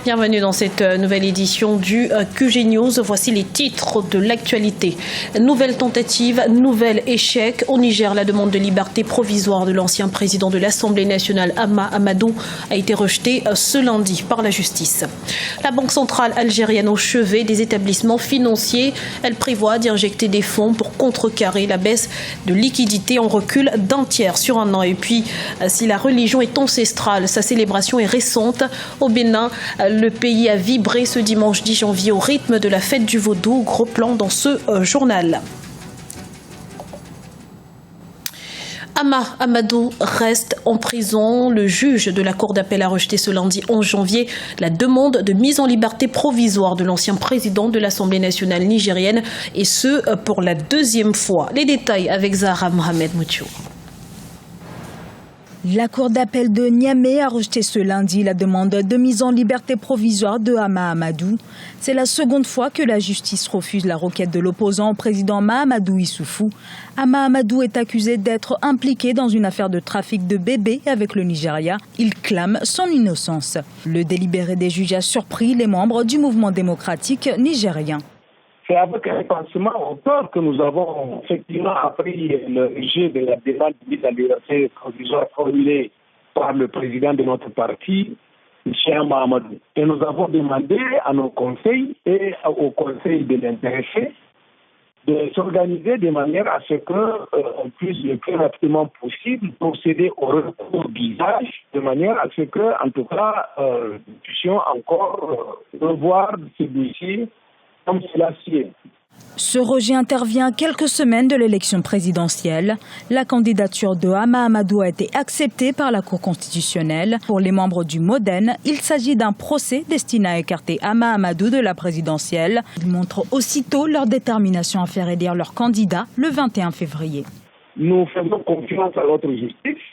Bienvenue dans cette nouvelle édition du QG News. Voici les titres de l'actualité. Nouvelle tentative, nouvel échec. Au Niger, la demande de liberté provisoire de l'ancien président de l'Assemblée nationale, Hama Amadou, a été rejetée ce lundi par la justice. La Banque centrale algérienne au chevet des établissements financiers. Elle prévoit d'y injecter des fonds pour contrecarrer la baisse de liquidité en recul d'un tiers sur un an. Et puis, si la religion est ancestrale, sa célébration est récente. Au Bénin, le pays a vibré ce dimanche 10 janvier au rythme de la fête du Vaudou. Gros plan dans ce journal. Hama Amadou reste en prison. Le juge de la Cour d'appel a rejeté ce lundi 11 janvier la demande de mise en liberté provisoire de l'ancien président de l'Assemblée nationale nigérienne, et ce pour la deuxième fois. Les détails avec Zahra Mohamed Mouchou. La Cour d'appel de Niamey a rejeté ce lundi la demande de mise en liberté provisoire de Hama Amadou. C'est la seconde fois que la justice refuse la requête de l'opposant au président Mahamadou Issoufou. Hama Amadou est accusé d'être impliqué dans une affaire de trafic de bébés avec le Nigeria. Il clame son innocence. Le délibéré des juges a surpris les membres du mouvement démocratique nigérien. C'est avec un pincement au cœur que nous avons effectivement appris le rejet de la demande de mise en liberté provisoire formulée par le président de notre parti, M. Hama Amadou. Et nous avons demandé à nos conseils et au conseil de l'intéressé de s'organiser de manière à ce qu'on puisse le plus rapidement possible procéder au recours d'usage, de manière à ce que, en tout cas, nous puissions encore revoir ce dossier comme cela s'y est. Ce rejet intervient quelques semaines de l'élection présidentielle. La candidature de Hama Amadou a été acceptée par la Cour constitutionnelle. Pour les membres du MODEN, il s'agit d'un procès destiné à écarter Hama Amadou de la présidentielle. Ils montrent aussitôt leur détermination à faire élire leur candidat le 21 février. Nous faisons confiance à notre justice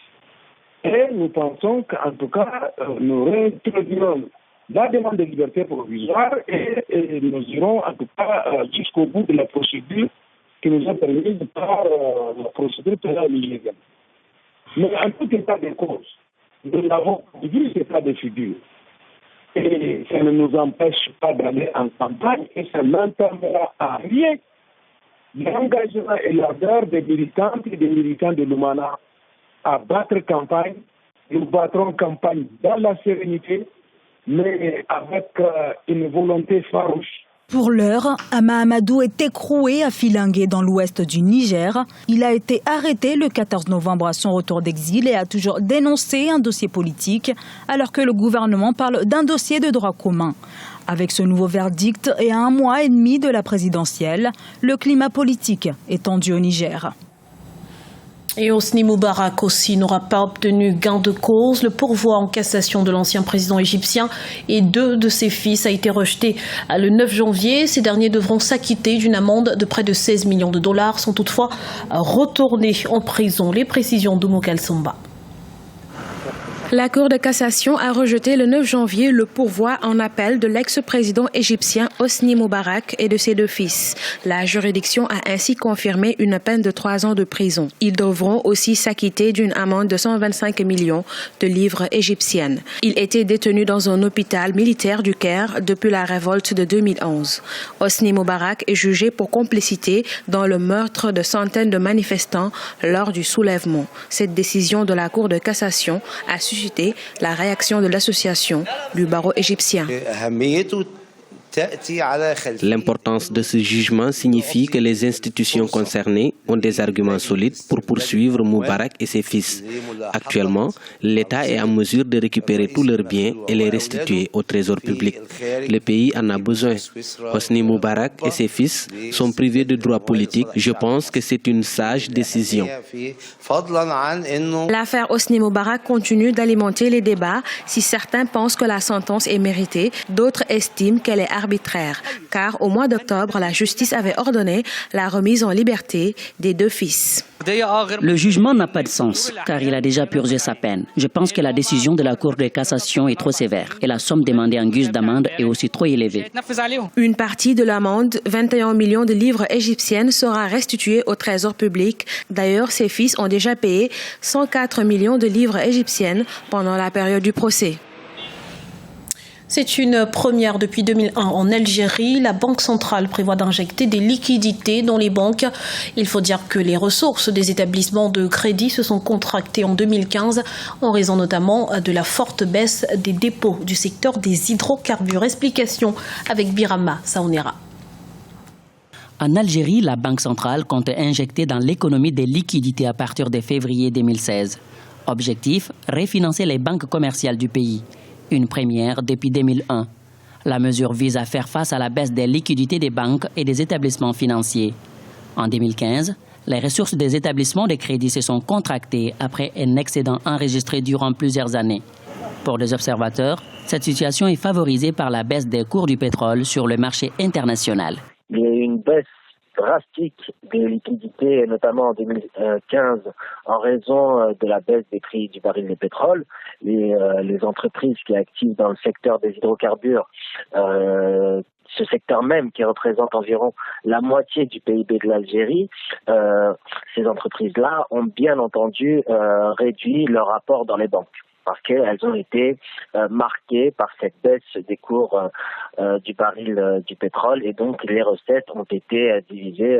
et nous pensons qu'en tout cas, nous réintroduirons la demande de liberté provisoire et nous irons en tout cas jusqu'au bout de la procédure qui nous a permis par la procédure pénale nigérienne. Mais en tout état de cause, nous l'avons vu cet état de figure. Et ça ne nous empêche pas d'aller en campagne et ça n'entamera à rien l'engagement et l'ardeur des militantes et des militants de l'Oumana à battre campagne. Nous battrons campagne dans la sérénité, mais avec une volonté farouche. Pour l'heure, Hama Amadou est écroué à Filingué dans l'ouest du Niger. Il a été arrêté le 14 novembre à son retour d'exil et a toujours dénoncé un dossier politique, alors que le gouvernement parle d'un dossier de droit commun. Avec ce nouveau verdict et à 1 mois et demi de la présidentielle, le climat politique est tendu au Niger. Et Hosni Moubarak aussi n'aura pas obtenu gain de cause. Le pourvoi en cassation de l'ancien président égyptien et 2 de ses fils a été rejeté le 9 janvier. Ces derniers devront s'acquitter d'une amende de près de 16 millions de dollars, sont toutefois retournés en prison. Les précisions d'Oumo Kalsomba. La Cour de cassation a rejeté le 9 janvier le pourvoi en appel de l'ex-président égyptien Hosni Moubarak et de ses 2 fils. La juridiction a ainsi confirmé une peine de 3 ans de prison. Ils devront aussi s'acquitter d'une amende de 125 millions de livres égyptiennes. Ils étaient détenus dans un hôpital militaire du Caire depuis la révolte de 2011. Hosni Moubarak est jugé pour complicité dans le meurtre de centaines de manifestants lors du soulèvement. Cette décision de la Cour de cassation a suscité la réaction de l'association du barreau égyptien. L'importance de ce jugement signifie que les institutions concernées ont des arguments solides pour poursuivre Moubarak et ses fils. Actuellement, l'État est en mesure de récupérer tous leurs biens et les restituer au trésor public. Le pays en a besoin. Hosni Moubarak et ses fils sont privés de droits politiques. Je pense que c'est une sage décision. L'affaire Hosni Moubarak continue d'alimenter les débats. Si certains pensent que la sentence est méritée, d'autres estiment qu'elle est arbitraire, car au mois d'octobre, la justice avait ordonné la remise en liberté des 2 fils. Le jugement n'a pas de sens, car il a déjà purgé sa peine. Je pense que la décision de la Cour de cassation est trop sévère et la somme demandée en guise d'amende est aussi trop élevée. Une partie de l'amende, 21 millions de livres égyptiennes, sera restituée au trésor public. D'ailleurs, ses fils ont déjà payé 104 millions de livres égyptiennes pendant la période du procès. C'est une première depuis 2001 en Algérie. La Banque centrale prévoit d'injecter des liquidités dans les banques. Il faut dire que les ressources des établissements de crédit se sont contractées en 2015 en raison notamment de la forte baisse des dépôts du secteur des hydrocarbures. Explication avec Birama Saonera. En Algérie, la Banque centrale compte injecter dans l'économie des liquidités à partir de février 2016. Objectif, refinancer les banques commerciales du pays. Une première depuis 2001. La mesure vise à faire face à la baisse des liquidités des banques et des établissements financiers. En 2015, les ressources des établissements de crédit se sont contractées après un excédent enregistré durant plusieurs années. Pour les observateurs, cette situation est favorisée par la baisse des cours du pétrole sur le marché international. Il y a eu une baisse drastique des liquidités, notamment en 2015, en raison de la baisse des prix du baril de pétrole. Les entreprises qui sont actives dans le secteur des hydrocarbures, ce secteur même qui représente environ la moitié du PIB de l'Algérie, ces entreprises-là ont bien entendu réduit leur apport dans les banques, parce qu'elles ont été marquées par cette baisse des cours du baril du pétrole, et donc les recettes ont été divisées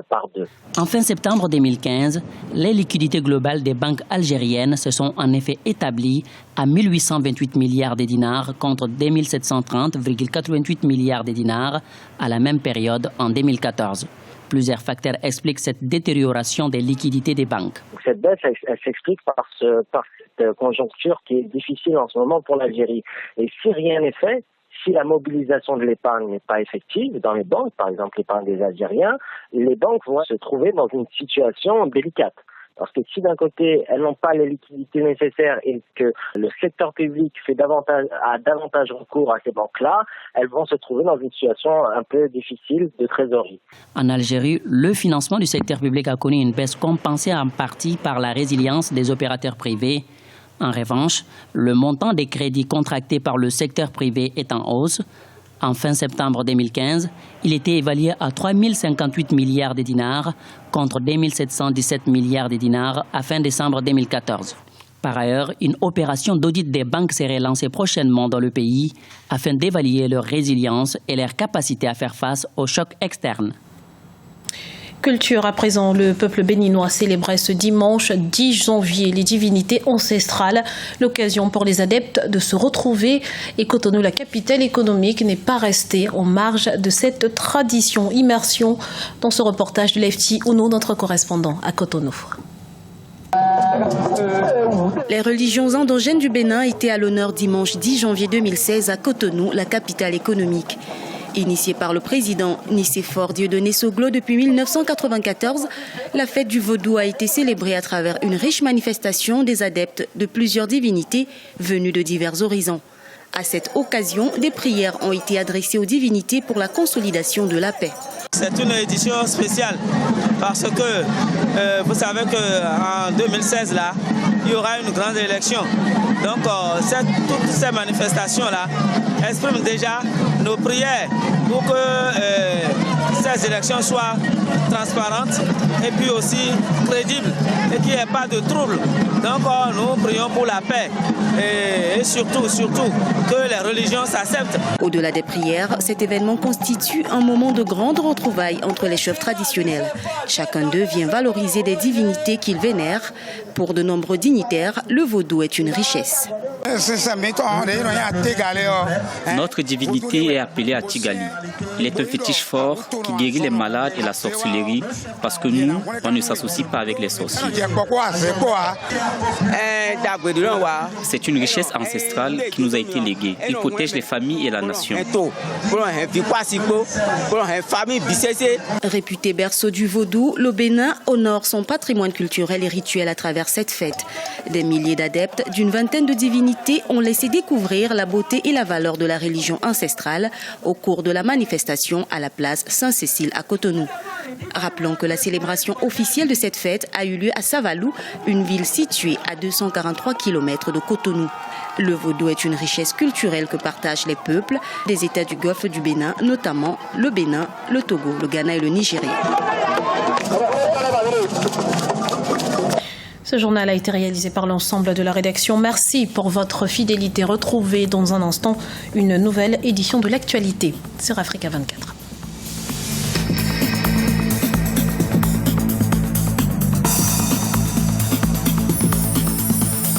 par deux. En fin septembre 2015, les liquidités globales des banques algériennes se sont en effet établies à 1828 milliards de dinars contre 2730,88 milliards de dinars à la même période en 2014. Plusieurs facteurs expliquent cette détérioration des liquidités des banques. Cette baisse, elle s'explique par cette conjoncture qui est difficile en ce moment pour l'Algérie. Et si rien n'est fait, si la mobilisation de l'épargne n'est pas effective dans les banques, par exemple l'épargne des Algériens, les banques vont se trouver dans une situation délicate. Parce que si d'un côté, elles n'ont pas les liquidités nécessaires et que le secteur public a davantage recours à ces banques-là, elles vont se trouver dans une situation un peu difficile de trésorerie. En Algérie, le financement du secteur public a connu une baisse compensée en partie par la résilience des opérateurs privés. En revanche, le montant des crédits contractés par le secteur privé est en hausse. En fin septembre 2015, il était évalué à 3 058 milliards de dinars contre 2 717 milliards de dinars à fin décembre 2014. Par ailleurs, une opération d'audit des banques serait lancée prochainement dans le pays afin d'évaluer leur résilience et leur capacité à faire face aux chocs externes. Culture à présent, le peuple béninois célébrait ce dimanche 10 janvier les divinités ancestrales. L'occasion pour les adeptes de se retrouver, et Cotonou, la capitale économique, n'est pas restée en marge de cette tradition. Immersion dans ce reportage de Lefty Ouno, notre correspondant à Cotonou. Les religions endogènes du Bénin étaient à l'honneur dimanche 10 janvier 2016 à Cotonou, la capitale économique. Initiée par le président Nicéphore Dieudonné Soglo depuis 1994, la fête du vaudou a été célébrée à travers une riche manifestation des adeptes de plusieurs divinités venues de divers horizons. À cette occasion, des prières ont été adressées aux divinités pour la consolidation de la paix. C'est une édition spéciale parce que vous savez qu'en 2016, là, il y aura une grande élection. Donc, toutes ces manifestations-là expriment déjà nos prières pour que ces élections soient transparentes et puis aussi crédibles et qu'il n'y ait pas de troubles. Donc, nous prions pour la paix et surtout que les religions s'acceptent. Au-delà des prières, cet événement constitue un moment de grande retrouvaille entre les chefs traditionnels. Chacun d'eux vient valoriser des divinités qu'ils vénèrent. Pour de nombreux dignitaires, le vaudou est une richesse. Notre divinité est appelée Atigali. Il est un fétiche fort qui guérit les malades et la sorcellerie parce que nous, on ne s'associe pas avec les sorciers. C'est une richesse ancestrale qui nous a été léguée. Il protège les familles et la nation. Réputé berceau du vaudou, le Bénin honore son patrimoine culturel et rituel à travers cette fête. Des milliers d'adeptes d'une vingtaine de divinités ont laissé découvrir la beauté et la valeur de la religion ancestrale au cours de la manifestation à la place Saint-Cécile à Cotonou. Rappelons que la célébration officielle de cette fête a eu lieu à Savalou, une ville située à 243 km de Cotonou. Le vaudou est une richesse culturelle que partagent les peuples des États du Golfe du Bénin, notamment le Bénin, le Togo, le Ghana et le Nigeria. Ce journal a été réalisé par l'ensemble de la rédaction. Merci pour votre fidélité. Retrouvez dans un instant une nouvelle édition de l'actualité sur Africa 24.